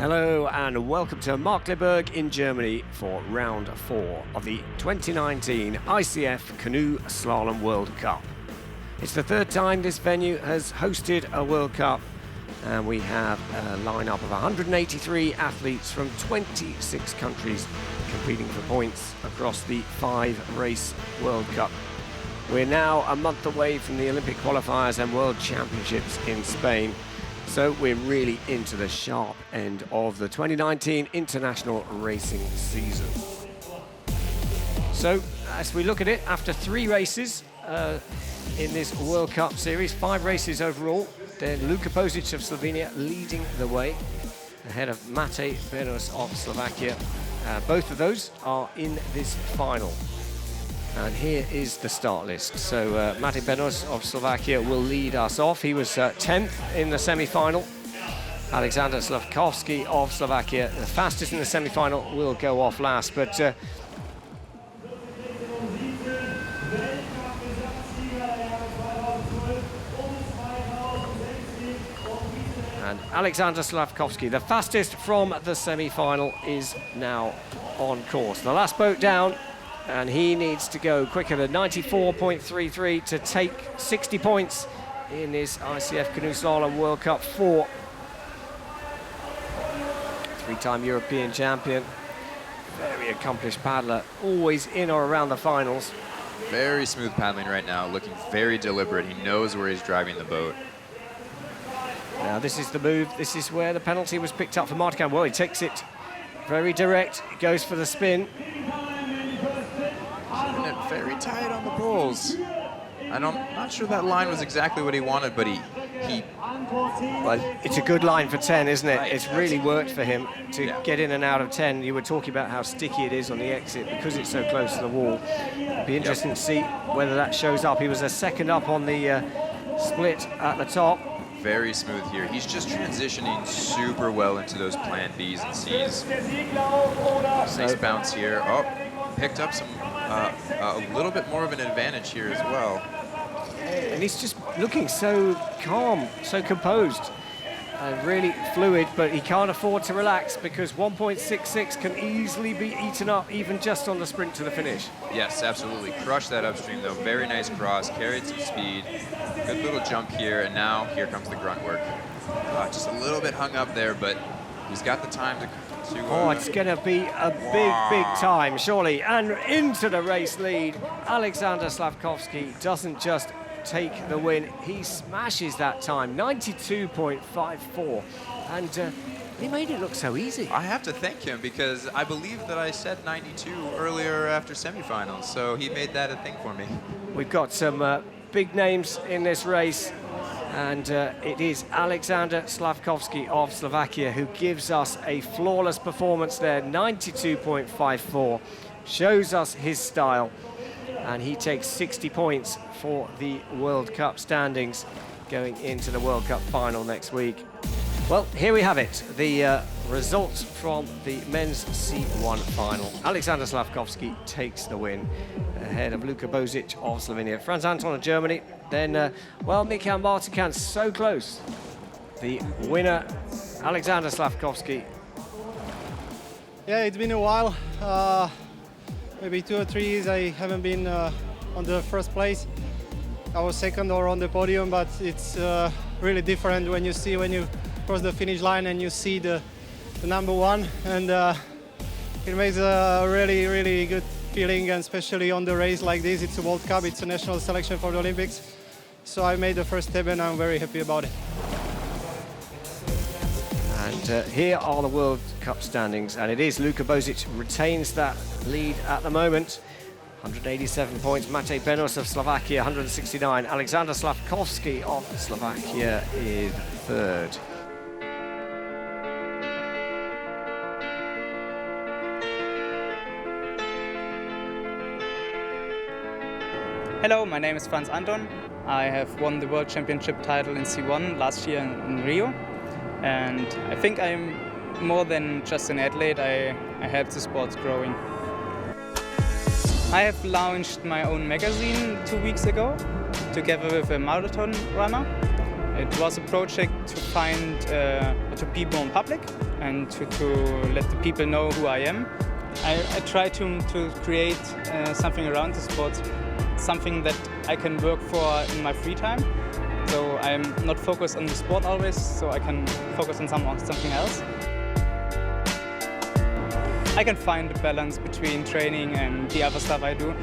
Hello and welcome to Markkleeberg in Germany for round 4 of the 2019 ICF Canoe Slalom World Cup. It's the third time this venue has hosted a World Cup, and we have a lineup of 183 athletes from 26 countries competing for points across the 5-race World Cup. We're now a month away from the Olympic qualifiers and World Championships in Spain. So we're really into the sharp end of the 2019 international racing season. So as we look at it, after 3 races in this World Cup series, 5 races overall, then Luka Božič of Slovenia leading the way ahead of Matej Benos of Slovakia. Both of those are in this final. And here is the start list. So Matej Benos of Slovakia will lead us off. He was 10th in the semi-final. Alexander Slavkovsky of Slovakia, the fastest in the semi-final, will go off last. But and Alexander Slavkovsky, the fastest from the semi-final, is now on course. The last boat down, and he needs to go quicker than 94.33 to take 60 points in this ICF Canoe Slalom World Cup 4. 3-time European champion, very accomplished paddler, always in or around the finals. Very smooth paddling right now, looking very deliberate. He knows where he's driving the boat. Now this is the move, this is where the penalty was picked up for Markkleeberg. Well, he takes it very direct, he goes for the spin. Very tight on the poles. I'm not sure that line was exactly what he wanted, but he well, it's a good line for 10, isn't it? Right. It's really worked for him to get in and out of 10. You were talking about how sticky it is on the exit because it's so close to the wall. It'd be interesting to see whether that shows up. He was a second up on the split at the top. Very smooth here. He's just transitioning super well into those plan Bs and Cs. Nice bounce here. Oh, picked up some a little bit more of an advantage here as well. And he's just looking so calm, so composed, really fluid, but he can't afford to relax because 1.66 can easily be eaten up even just on the sprint to the finish. Yes, absolutely. Crushed that upstream though. Very nice cross, carried some speed. Good little jump here, and now here comes the grunt work. Just a little bit hung up there, but he's got the time to oh, it's going to be a big time, surely. And into the race lead, Alexander Slavkovsky doesn't just take the win, he smashes that time, 92.54. And he made it look so easy. I have to thank him because I believe that I said 92 earlier after semifinals, so he made that a thing for me. We've got some big names in this race. And it is Alexander Slavkovsky of Slovakia who gives us a flawless performance there, 92.54, shows us his style, and he takes 60 points for the World Cup standings going into the World Cup final next week. Well, here we have it, the results from the men's C1 final. Alexander Slavkovsky takes the win ahead of Luka Božič of Slovenia. Franz Anton of Germany. Then, well, Michael Martikant so close. The winner, Alexander Slavkovsky. Yeah, it's been a while. Maybe 2 or 3 years I haven't been on the first place. I was second or on the podium, but it's really different when you cross the finish line and you see the number 1, and it makes a really good feeling, and especially on the race like this. It's a World Cup, it's a national selection for the Olympics. So I made the first step and I'm very happy about it. And here are the World Cup standings, and it is Luka Božič retains that lead at the moment. 187 points, Matej Benos of Slovakia, 169. Alexander Slavkovsky of Slovakia is third. Hello, my name is Franz Anton. I have won the World Championship title in C1 last year in Rio. And I think I'm more than just an athlete, I help the sports growing. I have launched my own magazine 2 weeks ago, together with a marathon runner. It was a project to find, to be more public and to let the people know who I am. I try to create something around the sport, something that I can work for in my free time. So I'm not focused on the sport always, so I can focus on something else. I can find a balance between training and the other stuff I do.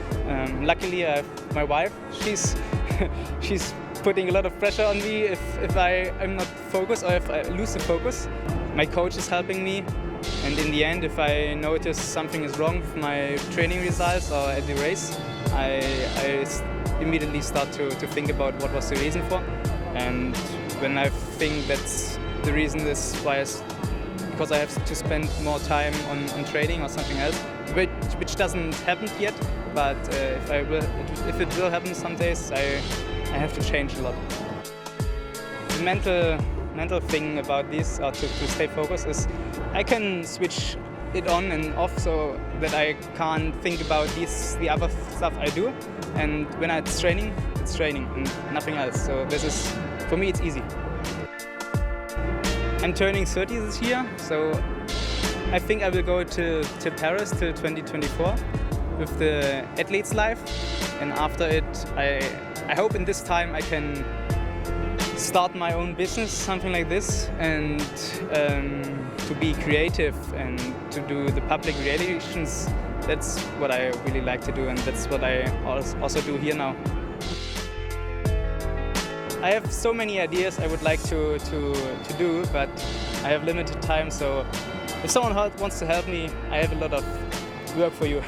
Luckily, I have my wife. She's putting a lot of pressure on me if I'm not focused or if I lose the focus. My coach is helping me, and in the end, if I notice something is wrong with my training results or at the race, I immediately start to think about what was the reason for. And when I think that's the reason is because I have to spend more time on training or something else, which doesn't happen yet, but if it will happen some days, I have to change a lot. The mental thing about this, or to stay focused, is I can switch it on and off so that I can't think about the other stuff I do, and when it's training and nothing else. So this is, for me, it's easy. I'm turning 30 this year, so I think I will go to Paris till 2024 with the Athletes Life, and after it, I hope in this time I can start my own business, something like this, and to be creative and to do the public relations. That's what I really like to do, and that's what I also do here now. I have so many ideas I would like to do, but I have limited time, so if someone wants to help me, I have a lot of work for you.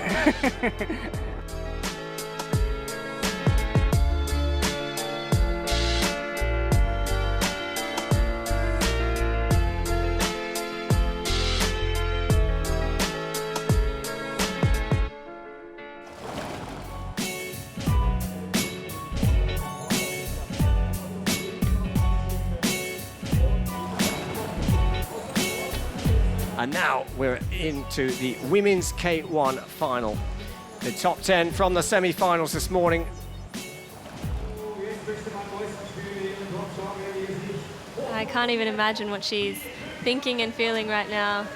And now we're into the women's K1 final. The top 10 from the semi-finals this morning. I can't even imagine what she's thinking and feeling right now.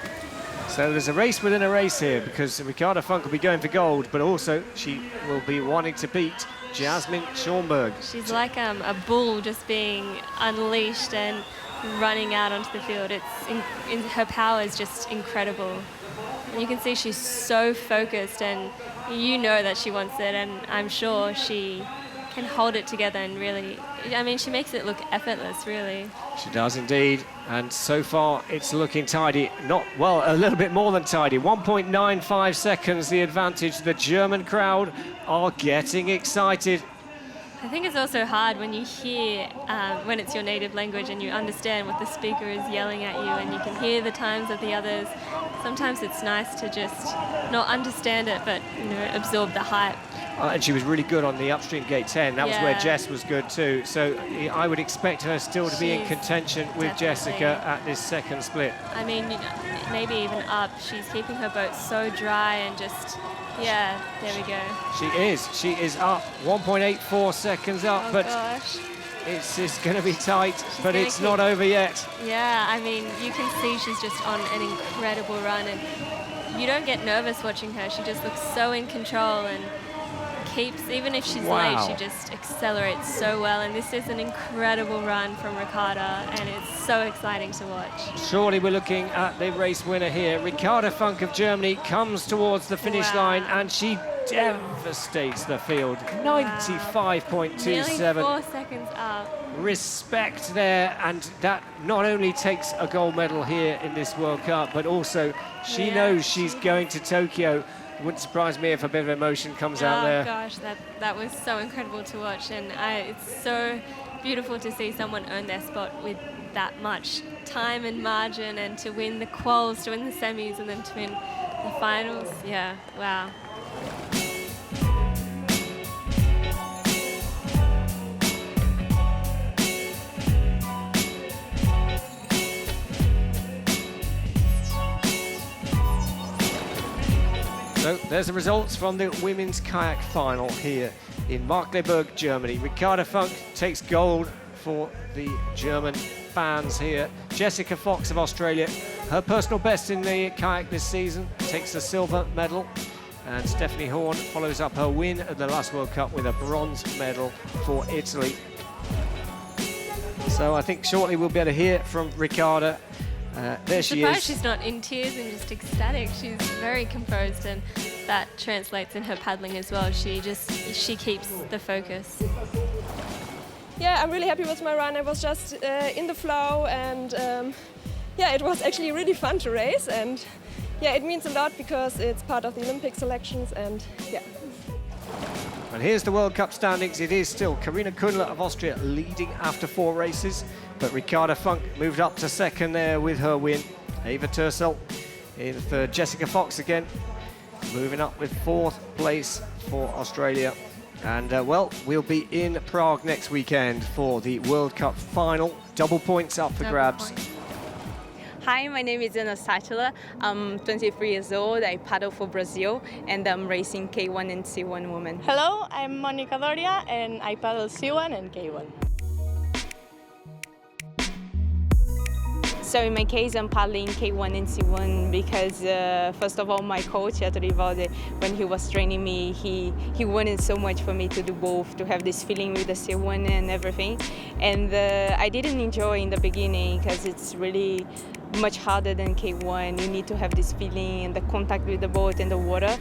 So there's a race within a race here, because Ricarda Funk will be going for gold, but also she will be wanting to beat Jasmine Schomburg. She's like a bull just being unleashed and running out onto the field. Her power is just incredible. And you can see she's so focused, and you know that she wants it, and I'm sure she can hold it together and really, I mean, she makes it look effortless, really. She does indeed, and so far it's looking tidy. A little bit more than tidy. 1.95 seconds the advantage. The German crowd are getting excited. I think it's also hard when you hear, when it's your native language and you understand what the speaker is yelling at you, and you can hear the times of the others. Sometimes it's nice to just not understand it, but absorb the hype. And she was really good on the upstream gate 10. That was where Jess was good too. So I would expect her still to be in contention with definitely Jessica at this second split. I mean, maybe even up. She's keeping her boat so dry and just, there we go. She is up. 1.84 seconds up, but gosh. it's going to be tight, but it's not over yet. Yeah, I mean, you can see she's just on an incredible run, and you don't get nervous watching her. She just looks so in control and keeps, even if she's late, she just accelerates so well. And this is an incredible run from Ricarda, and it's so exciting to watch. Surely we're looking at the race winner here. Ricarda Funk of Germany comes towards the finish line, and she devastates the field. 95.27. Nearly 4 seconds up. Respect there, and that not only takes a gold medal here in this World Cup, but also she knows she's going to Tokyo. It wouldn't surprise me if a bit of emotion comes out there. Oh gosh, that was so incredible to watch, and it's so beautiful to see someone earn their spot with that much time and margin, and to win the quals, to win the semis, and then to win the finals. Yeah, wow. So there's the results from the women's kayak final here in Markkleeberg, Germany. Ricarda Funk takes gold for the German fans here. Jessica Fox of Australia her personal best in the kayak this season, takes the silver medal. And Stephanie Horn follows up her win at the last World Cup with a bronze medal for Italy. So I think shortly we'll be able to hear from Ricarda. There she is. Surprised she's not in tears and just ecstatic. She's very composed, and that translates in her paddling as well. She keeps the focus. Yeah, I'm really happy with my run. I was just in the flow, and yeah, it was actually really fun to race, and yeah, it means a lot because it's part of the Olympic selections, and yeah. And here's the World Cup standings. It is still Karina Kundler of Austria leading after 4 races, but Ricarda Funk moved up to second there with her win. Eva Tersel in third. Jessica Fox again moving up with 4th place for Australia. And well, we'll be in Prague next weekend for the World Cup final. Double points up for grabs. Hi, my name is Ana Sátila. I'm 23 years old. I paddle for Brazil, and I'm racing K1 and C1 women. Hello, I'm Monica Doria, and I paddle C1 and K1. So in my case, I'm paddling K1 and C1 because, first of all, my coach, Rivaldi, when he was training me, he wanted so much for me to do both, to have this feeling with the C1 and everything. And I didn't enjoy in the beginning because it's really much harder than K1. You need to have this feeling and the contact with the boat and the water.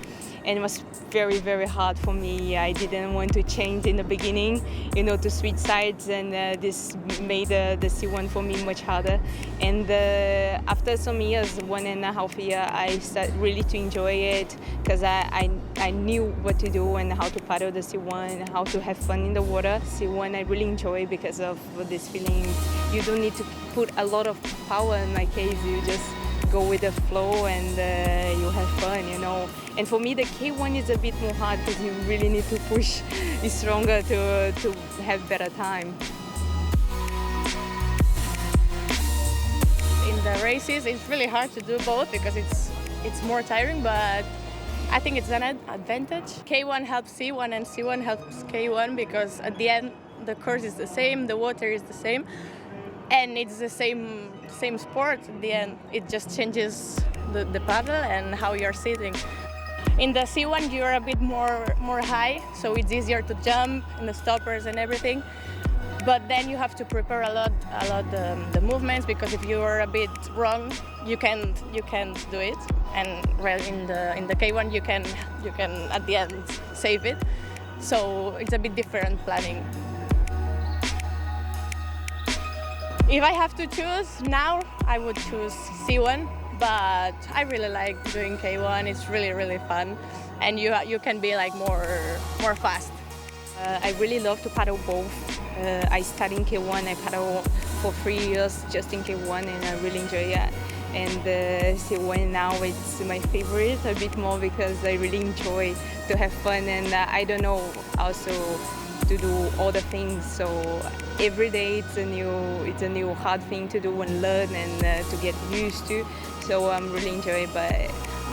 And it was very, very hard for me. I didn't want to change in the beginning, you know, to switch sides, and this made the C1 for me much harder. And after some years, 1.5 years, I started really to enjoy it because I knew what to do and how to paddle the C1, how to have fun in the water. C1 I really enjoy because of this feeling. You don't need to put a lot of power in my case. You just go with the flow and you have fun, you know. And for me, the K1 is a bit more hard because you really need to push stronger to have better time. In the races, it's really hard to do both because it's more tiring, but I think it's an advantage. K1 helps C1 and C1 helps K1 because at the end, the course is the same, the water is the same, and it's the same sport. At the end, it just changes the paddle and how you're sitting. In the C1, you're a bit more high, so it's easier to jump in the stoppers and everything. But then you have to prepare a lot the movements, because if you're a bit wrong, you can't do it. And well, in the K1, you can at the end save it. So it's a bit different planning. If I have to choose now, I would choose C1, but I really like doing K1. It's really fun, and you can be like more fast. I really love to paddle both. I studied in K1, I paddle for 3 years just in K1, and I really enjoy it. And C1 now it's my favorite a bit more because I really enjoy to have fun, and I don't know also to do all the things. So every day it's a new hard thing to do and learn and to get used to. So I'm really enjoying it, but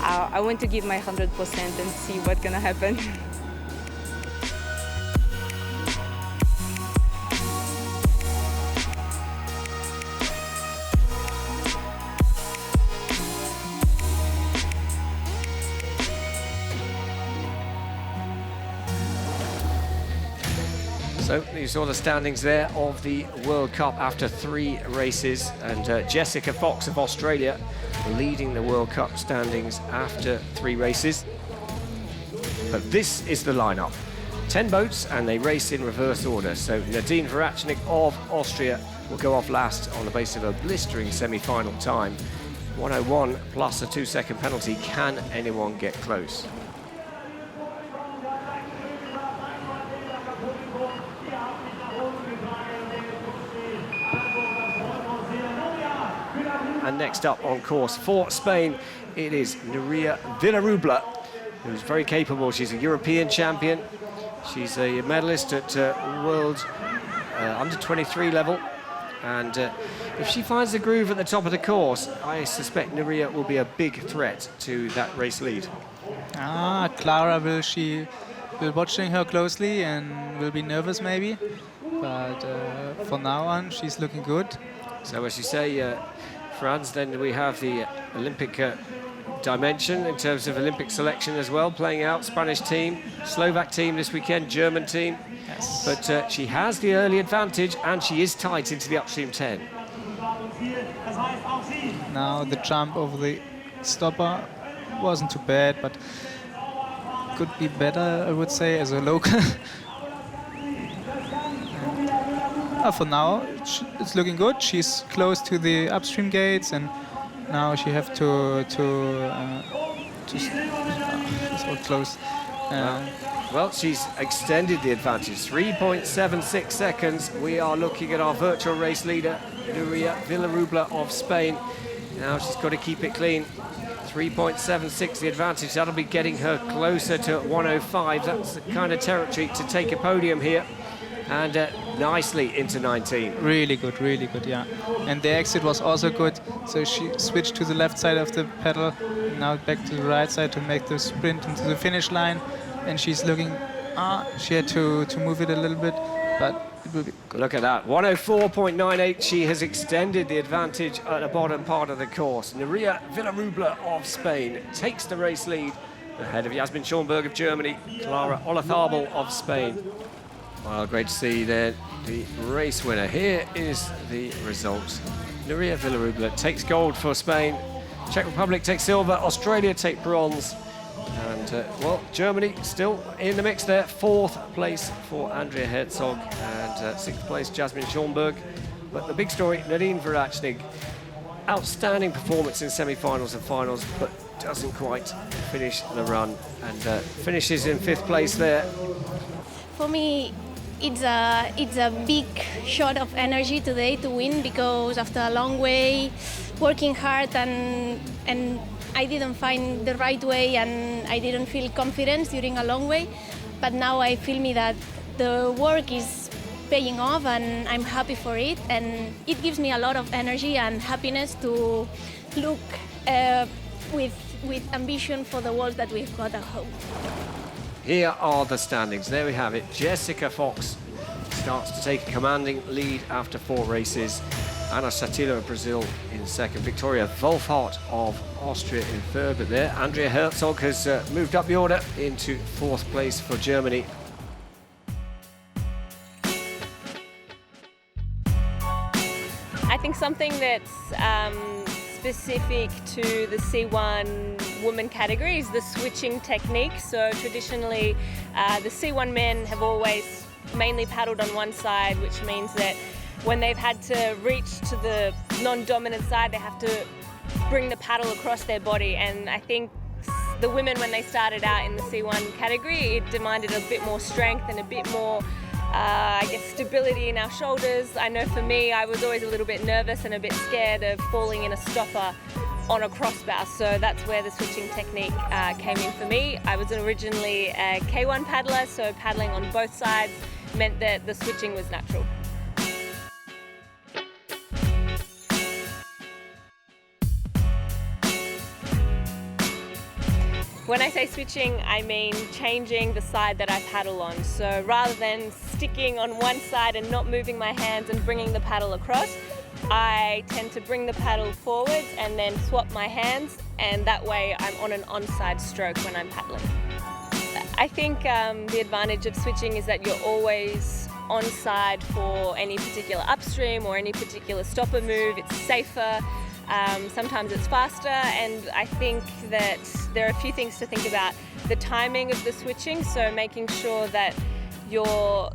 I want to give my 100% and see what's gonna happen. So you saw the standings there of the World Cup after 3 races, and Jessica Fox of Australia leading the World Cup standings after 3 races. But this is the lineup. 10 boats, and they race in reverse order. So Nadine Verachnik of Austria will go off last on the basis of a blistering semi-final time. 101 plus a 2-second penalty. Can anyone get close? And next up on course for Spain, it is Nuria Villarubla, who's very capable. She's a European champion. She's a medalist at World under 23 level. And if she finds the groove at the top of the course, I suspect Nuria will be a big threat to that race lead. Clara will watching her closely and will be nervous maybe. But from now on, she's looking good. So as you say, Franz. Then we have the Olympic dimension in terms of Olympic selection as well, playing out Spanish team, Slovak team this weekend, German team. Yes. But she has the early advantage and she is tight into the upstream 10. Now the jump over the stopper wasn't too bad, but could be better, I would say, as a local. For now, it's looking good. She's close to the upstream gates, and now she have to it's all close. Well, she's extended the advantage, 3.76 seconds. We are looking at our virtual race leader, Nuria Villarubla of Spain. Now she's got to keep it clean. 3.76 the advantage. That'll be getting her closer to 105. That's the kind of territory to take a podium here. And nicely into 19. Really good, yeah. And the exit was also good. So she switched to the left side of the pedal, now back to the right side to make the sprint into the finish line. And she's looking, she had to move it a little bit, but it will be good. Look at that, 104.98. She has extended the advantage at the bottom part of the course. Nuria Villarubla of Spain takes the race lead ahead of Jasmin Schornberg of Germany, Clara Olazabal of Spain. Well, great to see there the race winner. Here is the results. Nuria Villarubla takes gold for Spain. Czech Republic takes silver. Australia take bronze. And, well, Germany still in the mix there. 4th place for Andrea Herzog and 6th place Jasmin Schornberg. But the big story, Nadine Verachnik. Outstanding performance in semi-finals and finals, but doesn't quite finish the run and finishes in 5th place there. For me, it's a big shot of energy today to win, because after a long way, working hard and I didn't find the right way and I didn't feel confidence during a long way. But now I feel me that the work is paying off and I'm happy for it, and it gives me a lot of energy and happiness to look with ambition for the world that we've got at home. Here are the standings. There we have it. Jessica Fox starts to take a commanding lead after 4 races. Ana Satila of Brazil in 2nd. Victoria Wolfhard of Austria in 3rd. But there, Andrea Herzog has moved up the order into 4th place for Germany. I think something that's specific to the C1 women category is the switching technique. So traditionally, the C1 men have always mainly paddled on one side, which means that when they've had to reach to the non-dominant side, they have to bring the paddle across their body. And I think the women, when they started out in the C1 category, it demanded a bit more strength and a bit more I guess stability in our shoulders. I know for me, I was always a little bit nervous and a bit scared of falling in a stopper on a crossbow, so that's where the switching technique came in for me. I was originally a K1 paddler, so paddling on both sides meant that the switching was natural. When I say switching, I mean changing the side that I paddle on. So rather than sticking on one side and not moving my hands and bringing the paddle across, I tend to bring the paddle forwards and then swap my hands, and that way I'm on an onside stroke when I'm paddling. I think the advantage of switching is that you're always onside for any particular upstream or any particular stopper move. It's safer. Sometimes it's faster, and I think that there are a few things to think about. The timing of the switching, so making sure that you're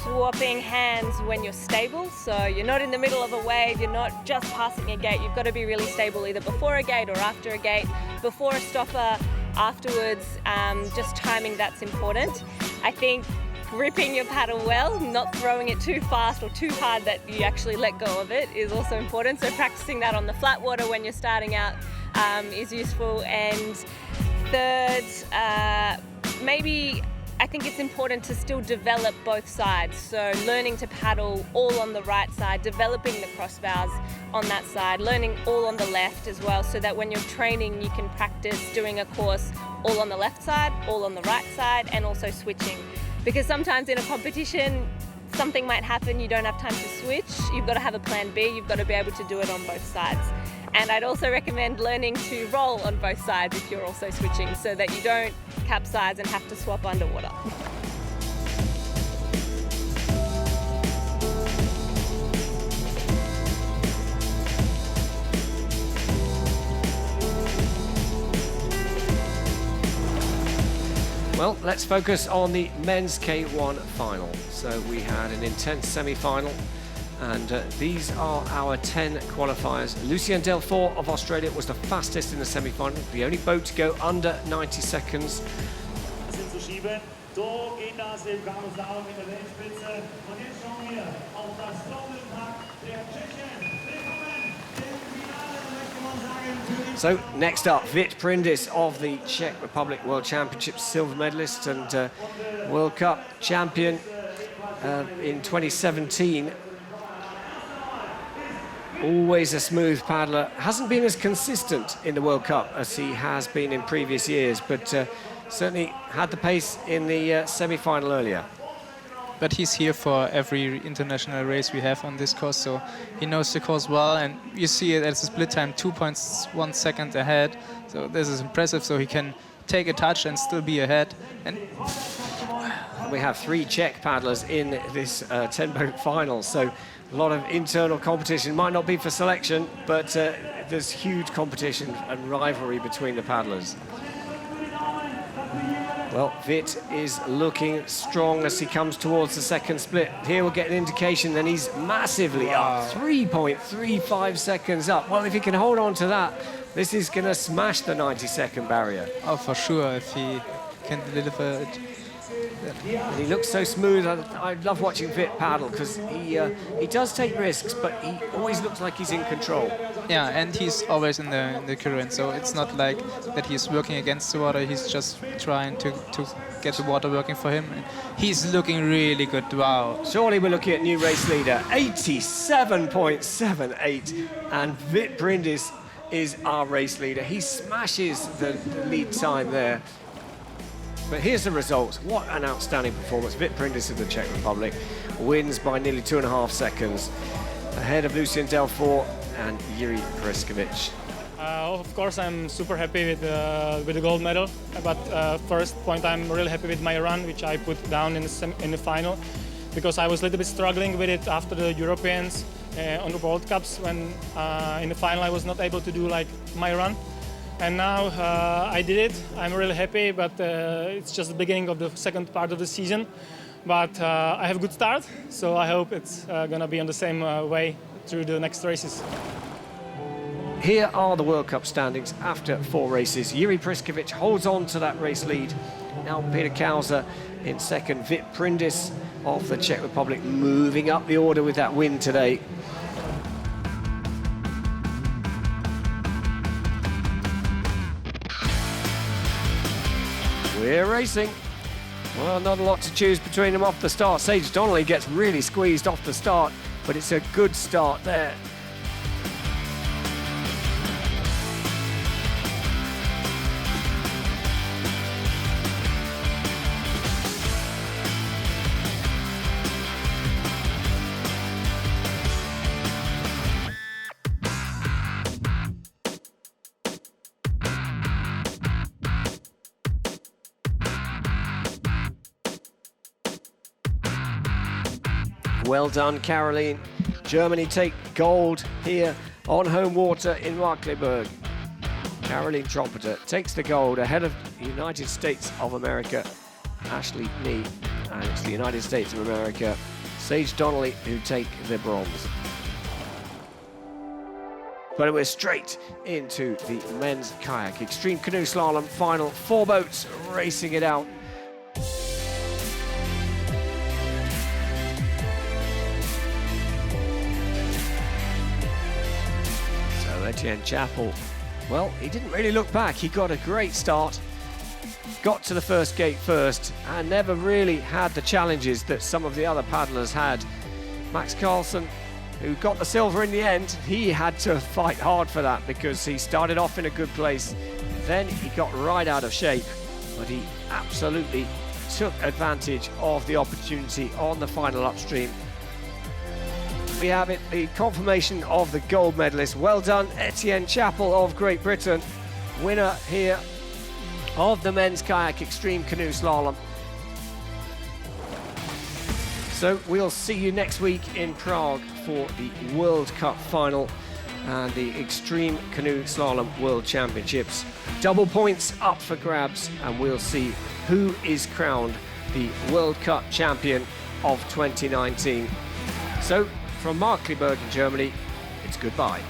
swapping hands when you're stable, so you're not in the middle of a wave, you're not just passing a gate. You've got to be really stable either before a gate or after a gate, before a stopper, afterwards. Just timing, that's important. I think gripping your paddle well, not throwing it too fast or too hard that you actually let go of it is also important. So practicing that on the flat water when you're starting out is useful. And third, maybe I think it's important to still develop both sides. So learning to paddle all on the right side, developing the crossbows on that side, learning all on the left as well, so that when you're training you can practice doing a course all on the left side, all on the right side, and also switching. Because sometimes in a competition, something might happen, you don't have time to switch. You've got to have a plan B, you've got to be able to do it on both sides. And I'd also recommend learning to roll on both sides if you're also switching, so that you don't capsize and have to swap underwater. Well, let's focus on the men's K1 final. So we had an intense semi-final, and these are our 10 qualifiers. Lucien Delfour of Australia was the fastest in the semi-final, the only boat to go under 90 seconds. So geht das im Kanu-Slalom in der Weltspitze. Und jetzt schauen wir auf das Doppelpack der Tschechen. Willkommen im Finale, möchte man sagen. So next up, Vit Prindis of the Czech Republic World Championship silver medalist and World Cup champion in 2017. Always a smooth paddler. Hasn't been as consistent in the World Cup as he has been in previous years, but certainly had the pace in the semi-final earlier. But he's here for every international race we have on this course, so he knows the course well, and you see it as a split time 2.1 seconds ahead. So this is impressive, so he can take a touch and still be ahead. And we have 3 Czech paddlers in this 10-boat final, so a lot of internal competition. Might not be for selection, but there's huge competition and rivalry between the paddlers. Well, Vit is looking strong as he comes towards the second split. Here we'll get an indication, and he's massively up, 3.35 seconds up. Well, if he can hold on to that, this is going to smash the 90-second barrier. Oh, for sure, if he can deliver it. And he looks so smooth. I love watching Vit paddle because he does take risks, but he always looks like he's in control. Yeah, and he's always in the current, so it's not like that he's working against the water. He's just trying to get the water working for him. He's looking really good. Wow. Surely we're looking at new race leader, 87.78, and Vit Prindis is our race leader. He smashes the lead time there. But here's the results. What an outstanding performance. Vit Prindis of the Czech Republic wins by nearly 2.5 seconds, ahead of Lucien Delfour and Jiří Preskovic. Of course, I'm super happy with the gold medal. But first point, I'm really happy with my run, which I put down in the final, because I was a little bit struggling with it after the Europeans on the World Cups, when in the final I was not able to do like my run. And now I did it. I'm really happy, but it's just the beginning of the second part of the season. But I have a good start, so I hope it's going to be on the same way through the next races. Here are the World Cup standings after 4 races. Jiří Preskovic holds on to that race lead. Now Peter Kauser in second. Vit Prindis of the Czech Republic moving up the order with that win today. We're racing. Well, not a lot to choose between them off the start. Sage Donnelly gets really squeezed off the start, but it's a good start there. Well done, Caroline. Germany take gold here on home water in Markkleeberg. Caroline Trompeter takes the gold ahead of the United States of America, Ashley Nee, and it's the United States of America, Sage Donnelly, who take the bronze. But we're straight into the men's kayak extreme canoe slalom final. 4 boats racing it out. Etienne Chappell, well, he didn't really look back. He got a great start, got to the first gate first, and never really had the challenges that some of the other paddlers had. Max Carlsen, who got the silver in the end, he had to fight hard for that because he started off in a good place. Then he got right out of shape, but he absolutely took advantage of the opportunity on the final upstream. we have it, the confirmation of the gold medalist. Well done, Etienne Chappell of Great Britain, winner here of the men's kayak extreme canoe slalom. So we'll see you next week in Prague for the World Cup final and the Extreme Canoe Slalom World Championships. Double points up for grabs, and we'll see who is crowned the World Cup champion of 2019. So from Markkleeberg in Germany, it's goodbye.